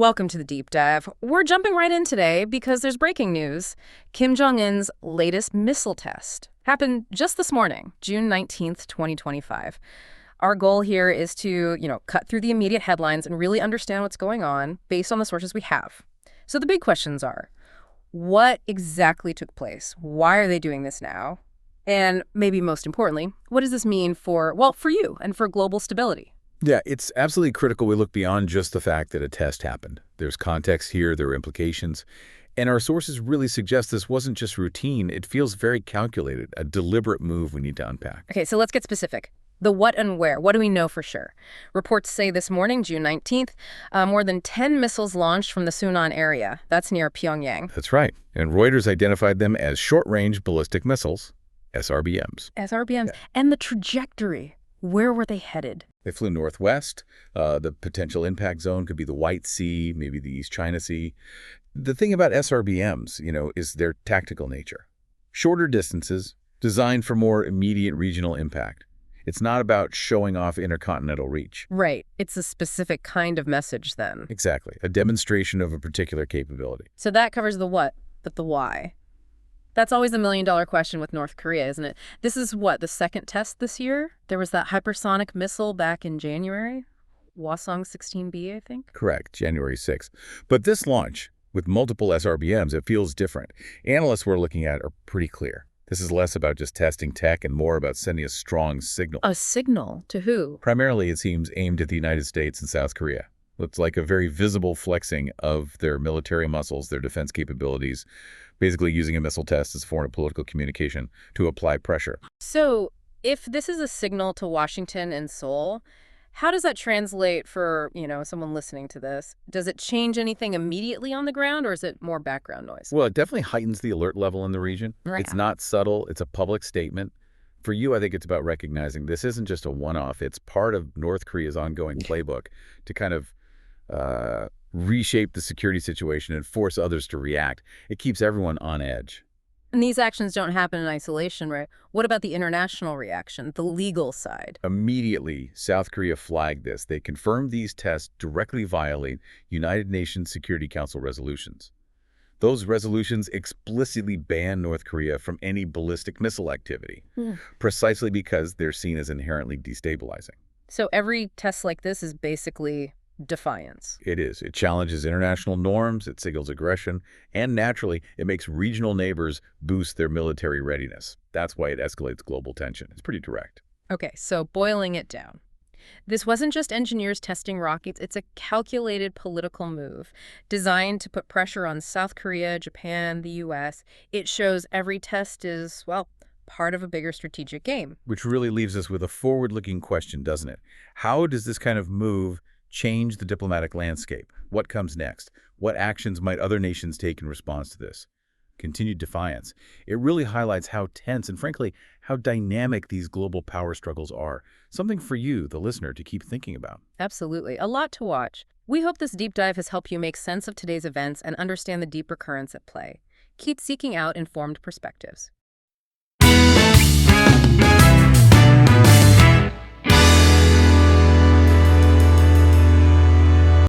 Welcome to the Deep Dive. We're jumping right in today because there's breaking news. Kim Jong Un's latest missile test happened just this morning, June 19th, 2025. Our goal here is to, cut through the immediate headlines and really understand what's going on based on the sources we have. So the big questions are, what exactly took place? Why are they doing this now? And maybe most importantly, what does this mean for you and for global stability? Yeah, it's absolutely critical we look beyond just the fact that a test happened. There's context here, there are implications, and our sources really suggest this wasn't just routine. It feels very calculated, a deliberate move we need to unpack. Okay, so let's get specific. The what and where. What do we know for sure? Reports say this morning, June 19th, more than 10 missiles launched from the Sunan area. That's near Pyongyang. That's right. And Reuters identified them as short-range ballistic missiles, SRBMs. SRBMs. Yeah. And the trajectory. Where were they headed? They flew northwest. The potential impact zone could be the White Sea, maybe the East China Sea. The thing about SRBMs, is their tactical nature. Shorter distances, designed for more immediate regional impact. It's not about showing off intercontinental reach. Right. It's a specific kind of message then. Exactly. A demonstration of a particular capability. So that covers the what, but the why. That's always the million-dollar question with North Korea, isn't it? This is the second test this year? There was that hypersonic missile back in January? Hwasong-16B, I think? Correct, January 6th. But this launch, with multiple SRBMs, it feels different. Analysts we're looking at are pretty clear. This is less about just testing tech and more about sending a strong signal. A signal? To who? Primarily, it seems, aimed at the United States and South Korea. Looks like a very visible flexing of their military muscles, their defense capabilities, basically using a missile test as foreign political communication to apply pressure. So if this is a signal to Washington and Seoul, how does that translate for, someone listening to this? Does it change anything immediately on the ground, or is it more background noise? Well, it definitely heightens the alert level in the region. Right. It's not subtle. It's a public statement. For you, I think it's about recognizing this isn't just a one-off. It's part of North Korea's ongoing playbook to kind of reshape the security situation and force others to react. It keeps everyone on edge. And these actions don't happen in isolation, right? What about the international reaction, the legal side? Immediately, South Korea flagged this. They confirmed these tests directly violate United Nations Security Council resolutions. Those resolutions explicitly ban North Korea from any ballistic missile activity, precisely because they're seen as inherently destabilizing. So every test like this is basically defiance. It is. It challenges international norms, it signals aggression, and naturally, it makes regional neighbors boost their military readiness. That's why it escalates global tension. It's pretty direct. Okay, so boiling it down. This wasn't just engineers testing rockets. It's a calculated political move designed to put pressure on South Korea, Japan, the U.S. It shows every test is, part of a bigger strategic game. Which really leaves us with a forward-looking question, doesn't it? How does this kind of move change the diplomatic landscape? What comes next? What actions might other nations take in response to this? Continued defiance. It really highlights how tense and, frankly, how dynamic these global power struggles are. Something for you, the listener, to keep thinking about. Absolutely. A lot to watch. We hope this deep dive has helped you make sense of today's events and understand the deeper currents at play. Keep seeking out informed perspectives.